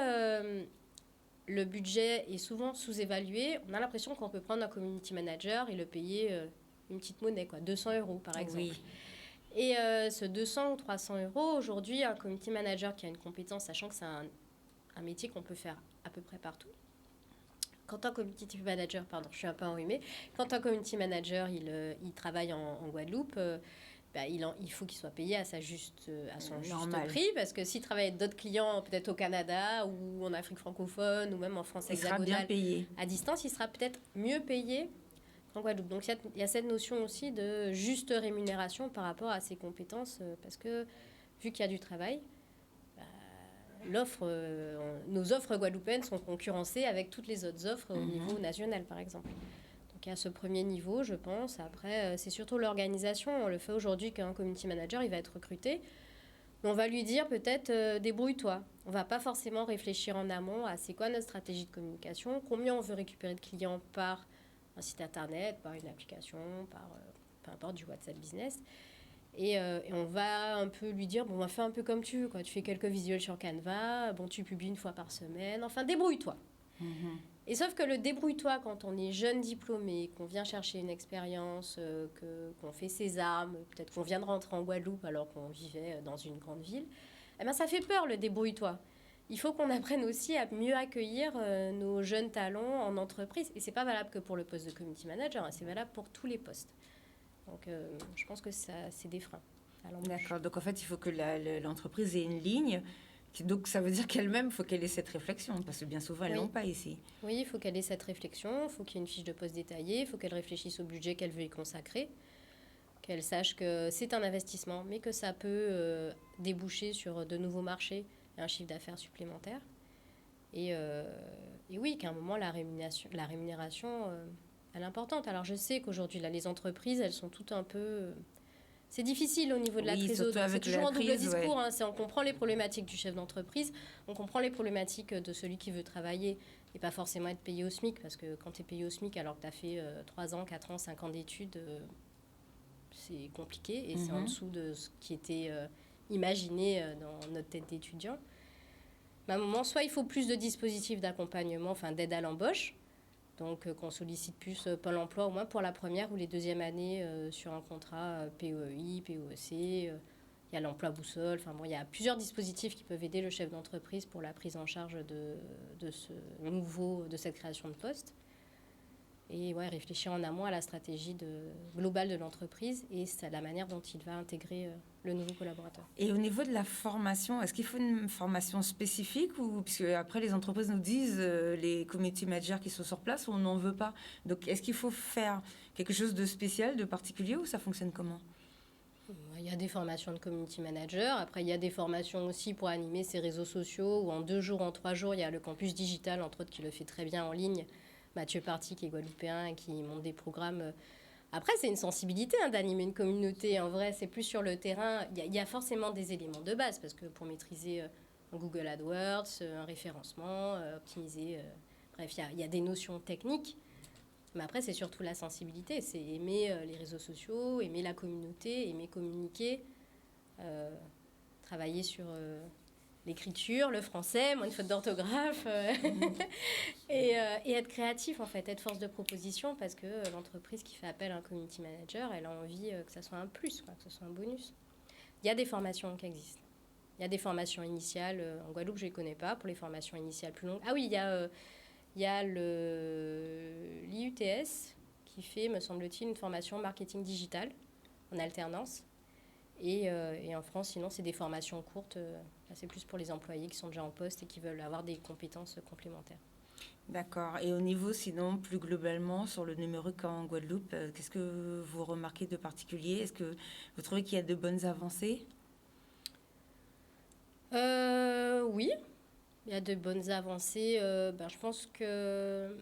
le budget est souvent sous-évalué, on a l'impression qu'on peut prendre un community manager et le payer une petite monnaie, 200 € par exemple. Oui. Et ce 200 ou 300 € aujourd'hui, un community manager qui a une compétence, sachant que c'est un métier qu'on peut faire à peu près partout. Quand un community manager, je suis un peu enrhumée, quand un community manager, il travaille en Guadeloupe, il faut qu'il soit payé à son juste prix, parce que s'il travaille avec d'autres clients, peut-être au Canada ou en Afrique francophone ou même en France hexagonale, il sera bien payé. À distance, il sera peut-être mieux payé en Guadeloupe. Donc il y a cette notion aussi de juste rémunération par rapport à ses compétences, parce que vu qu'il y a du travail, nos offres guadeloupéennes sont concurrencées avec toutes les autres offres au niveau national, par exemple. Donc, il y a ce premier niveau, je pense. Après, c'est surtout l'organisation. On le fait aujourd'hui qu'un community manager, il va être recruté. On va lui dire peut-être débrouille-toi. On ne va pas forcément réfléchir en amont à c'est quoi notre stratégie de communication, combien on veut récupérer de clients par un site internet, par une application, par peu importe, du WhatsApp Business. Et on va un peu lui dire, on va faire un peu comme tu veux, Tu fais quelques visuels sur Canva, tu publies une fois par semaine, enfin, débrouille-toi. Et sauf que le débrouille-toi, quand on est jeune diplômé, qu'on vient chercher une expérience, qu'on fait ses armes, peut-être qu'on vient de rentrer en Guadeloupe alors qu'on vivait dans une grande ville, ça fait peur, le débrouille-toi. Il faut qu'on apprenne aussi à mieux accueillir nos jeunes talents en entreprise. Et c'est pas valable que pour le poste de community manager, c'est valable pour tous les postes. Donc, je pense que c'est des freins à l'embauche. D'accord. Donc, en fait, il faut que l'entreprise ait une ligne. Donc, ça veut dire qu'elle-même, il faut qu'elle ait cette réflexion. Parce que bien souvent, elles ne l'ont pas ici. Oui, il faut qu'elle ait cette réflexion. Il faut qu'il y ait une fiche de poste détaillée. Il faut qu'elle réfléchisse au budget qu'elle veut y consacrer. Qu'elle sache que c'est un investissement, mais que ça peut déboucher sur de nouveaux marchés et un chiffre d'affaires supplémentaire. Et oui, qu'à un moment, la rémunération elle est importante. Alors, je sais qu'aujourd'hui, les entreprises, elles sont toutes un peu... C'est difficile au niveau de la trésorerie. C'est toujours un double discours. Ouais. On comprend les problématiques du chef d'entreprise, on comprend les problématiques de celui qui veut travailler et pas forcément être payé au SMIC, parce que quand tu es payé au SMIC alors que tu as fait 3 ans, 4 ans, 5 ans d'études, c'est compliqué et c'est en dessous de ce qui était imaginé dans notre tête d'étudiant. À un moment, soit il faut plus de dispositifs d'accompagnement, d'aide à l'embauche, donc qu'on sollicite plus Pôle emploi, au moins pour la première ou les deuxièmes années sur un contrat PEI, PEC. Il y a l'emploi boussole. Il y a plusieurs dispositifs qui peuvent aider le chef d'entreprise pour la prise en charge de cette création de poste. Et réfléchir en amont à la stratégie globale de l'entreprise et c'est la manière dont il va intégrer le nouveau collaborateur. Et au niveau de la formation, est-ce qu'il faut une formation spécifique puisque après les entreprises nous disent, les community managers qui sont sur place, on n'en veut pas. Donc est-ce qu'il faut faire quelque chose de spécial, de particulier ou ça fonctionne comment ? Il y a des formations de community manager. Après, il y a des formations aussi pour animer ses réseaux sociaux où en 2 jours, en 3 jours, il y a le campus digital, entre autres, qui le fait très bien en ligne. Mathieu Party, qui est guadeloupéen et qui monte des programmes. Après, c'est une sensibilité d'animer une communauté. En vrai, c'est plus sur le terrain. Il y a forcément des éléments de base, parce que pour maîtriser un Google AdWords, un référencement, optimiser... bref, il y a des notions techniques. Mais après, c'est surtout la sensibilité. C'est aimer les réseaux sociaux, aimer la communauté, aimer communiquer, travailler sur... l'écriture, le français, moins une faute d'orthographe, et être créatif, en fait, être force de proposition, parce que l'entreprise qui fait appel à un community manager, elle a envie que ça soit un plus, que ce soit un bonus. Il y a des formations qui existent. Il y a des formations initiales. En Guadeloupe, je ne les connais pas, pour les formations initiales plus longues. Ah oui, il y a l'IUTS qui fait, me semble-t-il, une formation marketing digital en alternance. Et en France, sinon, c'est des formations courtes. C'est plus pour les employés qui sont déjà en poste et qui veulent avoir des compétences complémentaires. D'accord. Et au niveau, sinon, plus globalement, sur le numérique en Guadeloupe, qu'est-ce que vous remarquez de particulier ? Est-ce que vous trouvez qu'il y a de bonnes avancées ? Oui, il y a de bonnes avancées. Je pense que...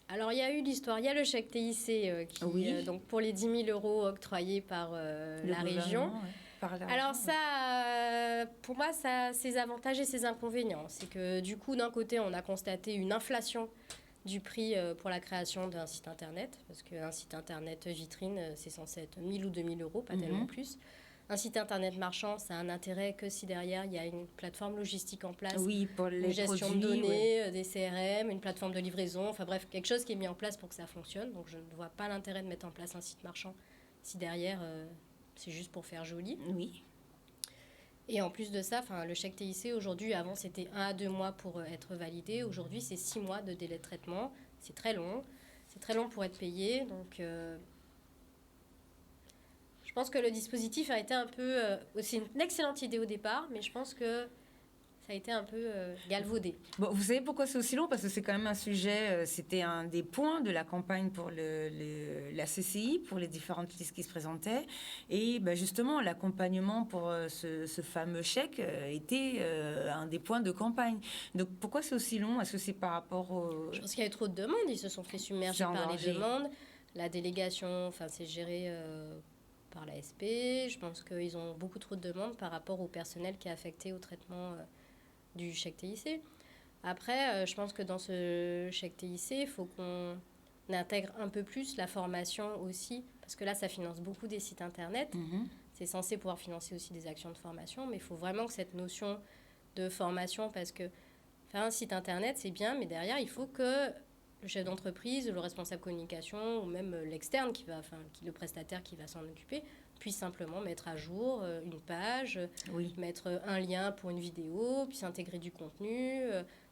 Alors, il y a eu l'histoire, il y a le chèque TIC qui, donc pour les 10 000 € octroyés par la région. Alors ça, pour moi, ça a ses avantages et ses inconvénients. C'est que du coup, d'un côté, on a constaté une inflation du prix pour la création d'un site internet, parce qu'un site internet vitrine, c'est censé être 1 000 ou 2 000 euros, pas tellement plus. Un site internet marchand, ça a un intérêt que si derrière, il y a une plateforme logistique en place, pour les une gestion produits, de données, des CRM, une plateforme de livraison, enfin bref, quelque chose qui est mis en place pour que ça fonctionne. Donc je ne vois pas l'intérêt de mettre en place un site marchand si derrière, c'est juste pour faire joli. Oui. Et en plus de ça, le chèque TIC, aujourd'hui, avant, c'était 1 à 2 mois pour être validé. Aujourd'hui, c'est 6 mois de délai de traitement. C'est très long. C'est très long pour être payé. Donc, je pense que le dispositif a été un peu... c'est une excellente idée au départ, mais je pense que ça a été un peu galvaudé. Bon, vous savez pourquoi c'est aussi long? Parce que c'est quand même un sujet, c'était un des points de la campagne pour la CCI, pour les différentes listes qui se présentaient. Et justement, l'accompagnement pour ce fameux chèque était un des points de campagne. Donc pourquoi c'est aussi long? Est-ce que c'est par rapport au... Je pense qu'il y a eu trop de demandes. Ils se sont fait submerger par les demandes. La délégation, c'est géré... par la SP. Je pense qu'ils ont beaucoup trop de demandes par rapport au personnel qui est affecté au traitement du chèque TIC. Après, je pense que dans ce chèque TIC, il faut qu'on intègre un peu plus la formation aussi, parce que là, ça finance beaucoup des sites internet. C'est censé pouvoir financer aussi des actions de formation, mais il faut vraiment que cette notion de formation, parce que faire un site internet, c'est bien, mais derrière, il faut que le chef d'entreprise, le responsable communication ou même l'externe, le prestataire qui va s'en occuper, puisse simplement mettre à jour une page, mettre un lien pour une vidéo, puisse intégrer du contenu,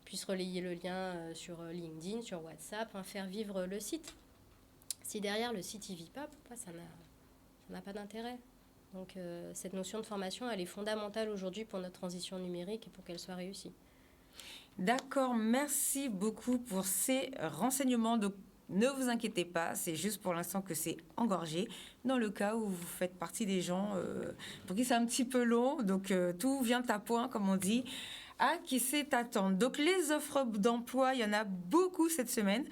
puisse relayer le lien sur LinkedIn, sur WhatsApp, faire vivre le site. Si derrière le site ne vit pas, pourquoi ça n'a pas d'intérêt? Donc cette notion de formation, elle est fondamentale aujourd'hui pour notre transition numérique et pour qu'elle soit réussie. D'accord, merci beaucoup pour ces renseignements. Donc, ne vous inquiétez pas, c'est juste pour l'instant que c'est engorgé. Dans le cas où vous faites partie des gens pour qui c'est un petit peu long, donc tout vient à point, comme on dit. À qui sait attendre. Donc, les offres d'emploi, il y en a beaucoup cette semaine.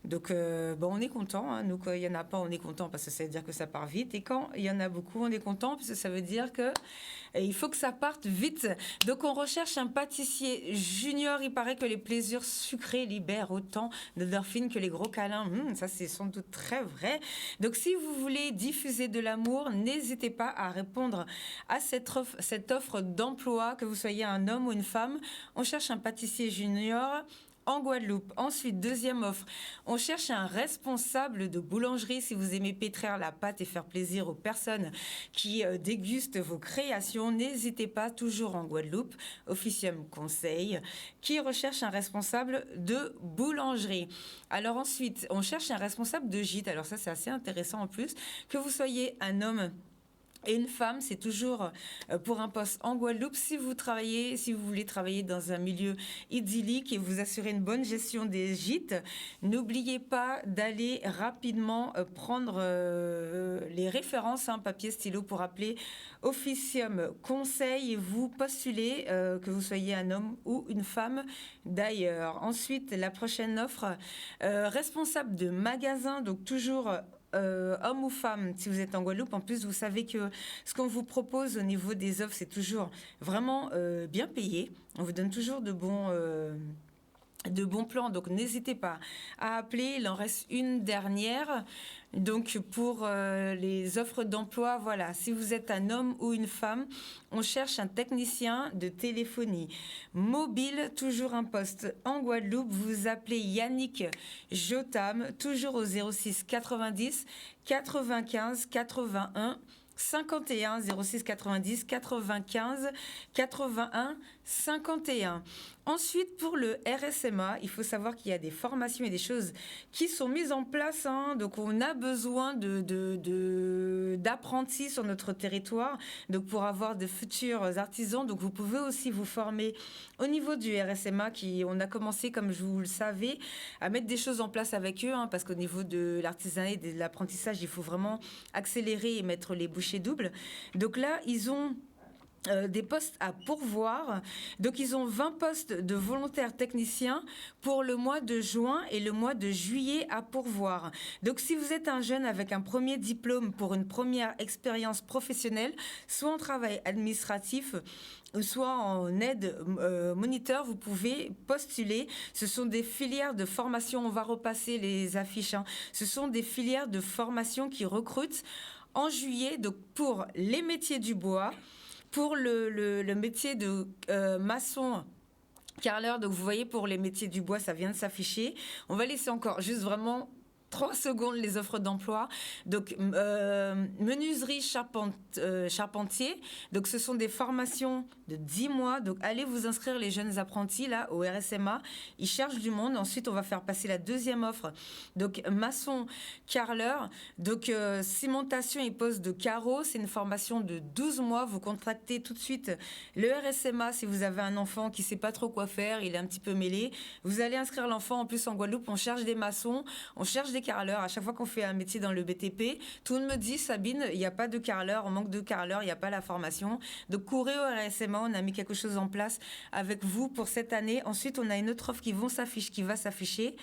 Donc, on est content. Hein. Nous, quand il n'y en a pas, on est content parce que ça veut dire que ça part vite. Et quand il y en a beaucoup, on est content parce que ça veut dire qu'il faut que ça parte vite. Donc, on recherche un pâtissier junior. Il paraît que les plaisirs sucrés libèrent autant d'endorphines que les gros câlins. Ça, c'est sans doute très vrai. Donc, si vous voulez diffuser de l'amour, n'hésitez pas à répondre à cette offre d'emploi, que vous soyez un homme ou une femme. On cherche un pâtissier junior en Guadeloupe. Ensuite, deuxième offre, on cherche un responsable de boulangerie. Si vous aimez pétrir la pâte et faire plaisir aux personnes qui dégustent vos créations, n'hésitez pas, toujours en Guadeloupe. Officium Conseil, qui recherche un responsable de boulangerie. Alors ensuite, on cherche un responsable de gîte. Alors ça, c'est assez intéressant en plus. Que vous soyez un homme et une femme, c'est toujours pour un poste en Guadeloupe. Si vous voulez travailler dans un milieu idyllique et vous assurer une bonne gestion des gîtes, n'oubliez pas d'aller rapidement prendre les références, papier, stylo, pour appeler Officium Conseil et vous postuler, que vous soyez un homme ou une femme d'ailleurs. Ensuite, la prochaine offre, responsable de magasin, donc toujours homme ou femme, si vous êtes en Guadeloupe. En plus, vous savez que ce qu'on vous propose au niveau des offres, c'est toujours vraiment bien payé. On vous donne toujours de bons plans, donc n'hésitez pas à appeler. Il en reste une dernière. Donc pour les offres d'emploi, voilà, si vous êtes un homme ou une femme, on cherche un technicien de téléphonie mobile, toujours un poste en Guadeloupe. Vous appelez Yannick Jotam, toujours au 06 90 95 81 51, 06 90 95 81 51. Ensuite, pour le RSMA, il faut savoir qu'il y a des formations et des choses qui sont mises en place. Donc, on a besoin d'apprentis sur notre territoire, donc pour avoir de futurs artisans. Donc, vous pouvez aussi vous former au niveau du RSMA. On a commencé, comme vous le savez, à mettre des choses en place avec eux, parce qu'au niveau de l'artisanat et de l'apprentissage, il faut vraiment accélérer et mettre les bouchées doubles. Donc là, ils ont des postes à pourvoir. Donc, ils ont 20 postes de volontaires techniciens pour le mois de juin et le mois de juillet à pourvoir. Donc, si vous êtes un jeune avec un premier diplôme pour une première expérience professionnelle, soit en travail administratif, soit en aide moniteur, vous pouvez postuler. Ce sont des filières de formation, on va repasser les affiches, hein. Ce sont des filières de formation qui recrutent en juillet, donc pour les métiers du bois, pour le métier de maçon, carreleur. Donc vous voyez, pour les métiers du bois, ça vient de s'afficher. On va laisser encore juste vraiment 3 secondes les offres d'emploi. Donc, menuiserie charpentier. Donc, ce sont des formations de 10 mois. Donc, allez vous inscrire, les jeunes apprentis, là, au RSMA. Ils cherchent du monde. Ensuite, on va faire passer la deuxième offre. Donc, maçon, carreleur. Donc, cimentation et pose de carreaux. C'est une formation de 12 mois. Vous contactez tout de suite le RSMA si vous avez un enfant qui ne sait pas trop quoi faire. Il est un petit peu mêlé. Vous allez inscrire l'enfant. En plus, en Guadeloupe, on cherche des maçons. On cherche des carreleurs. À chaque fois qu'on fait un métier dans le BTP, tout le monde me dit, Sabine, il n'y a pas de carreleur, on manque de carreleurs, il n'y a pas la formation. Donc, courez au RSMA, on a mis quelque chose en place avec vous pour cette année. Ensuite, on a une autre offre qui va s'afficher.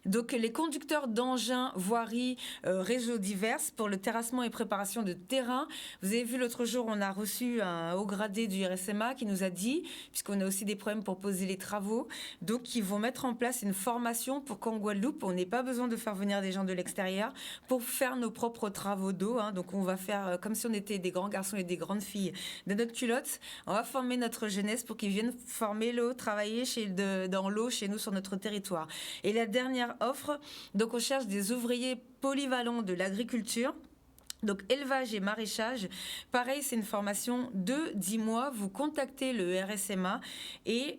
Donc, les conducteurs d'engins, voiries, réseaux divers pour le terrassement et préparation de terrain. Vous avez vu l'autre jour, on a reçu un haut gradé du RSMA qui nous a dit, puisqu'on a aussi des problèmes pour poser les travaux, donc ils vont mettre en place une formation pour qu'en Guadeloupe, on n'ait pas besoin de faire venir des gens de l'extérieur pour faire nos propres travaux d'eau, hein. Donc, on va faire comme si on était des grands garçons et des grandes filles de notre culotte. On va former notre jeunesse pour qu'ils viennent former l'eau, travailler dans l'eau chez nous sur notre territoire. Et la dernière offre, donc on cherche des ouvriers polyvalents de l'agriculture. Donc, élevage et maraîchage, pareil, c'est une formation de 10 mois. Vous contactez le RSMA et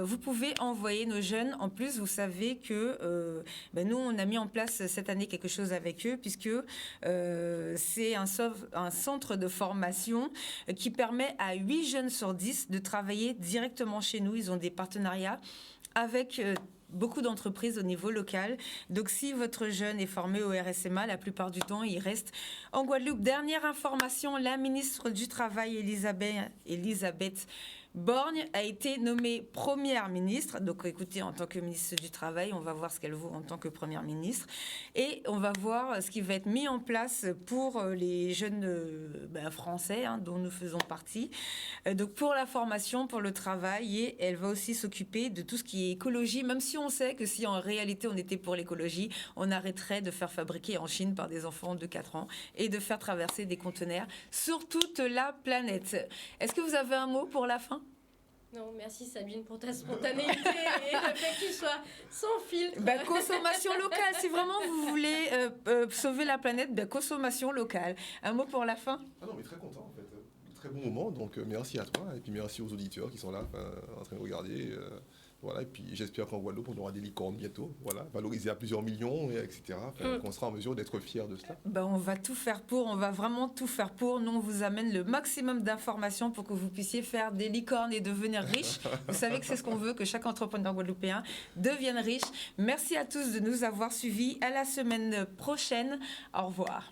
vous pouvez envoyer nos jeunes. En plus, vous savez que nous, on a mis en place cette année quelque chose avec eux, puisque c'est un centre de formation qui permet à 8 jeunes sur 10 de travailler directement chez nous. Ils ont des partenariats avec beaucoup d'entreprises au niveau local. Donc, si votre jeune est formé au RSMA, la plupart du temps, il reste en Guadeloupe. Dernière information, la ministre du Travail, Elisabeth Borgne, a été nommée première ministre. Donc, écoutez, en tant que ministre du Travail, on va voir ce qu'elle vaut en tant que première ministre. Et on va voir ce qui va être mis en place pour les jeunes français, hein, dont nous faisons partie. Donc, pour la formation, pour le travail, et elle va aussi s'occuper de tout ce qui est écologie, même si on sait que si en réalité on était pour l'écologie, on arrêterait de faire fabriquer en Chine par des enfants de 4 ans et de faire traverser des conteneurs sur toute la planète. Est-ce que vous avez un mot pour la fin ? Non, merci Sabine pour ta spontanéité et le fait que tu sois sans filtre. Consommation locale, si vraiment vous voulez sauver la planète, consommation locale. Un mot pour la fin ? Ah non, mais très content en fait. Très bon moment, donc merci à toi et puis merci aux auditeurs qui sont là en train de regarder. Voilà, et puis j'espère qu'en Guadeloupe, on aura des licornes bientôt, voilà, valorisées à plusieurs millions, etc. Qu'on sera en mesure d'être fiers de cela. On va tout faire pour, on va vraiment tout faire pour. Nous, on vous amène le maximum d'informations pour que vous puissiez faire des licornes et devenir riches. Vous savez que c'est ce qu'on veut, que chaque entrepreneur guadeloupéen devienne riche. Merci à tous de nous avoir suivis. À la semaine prochaine. Au revoir.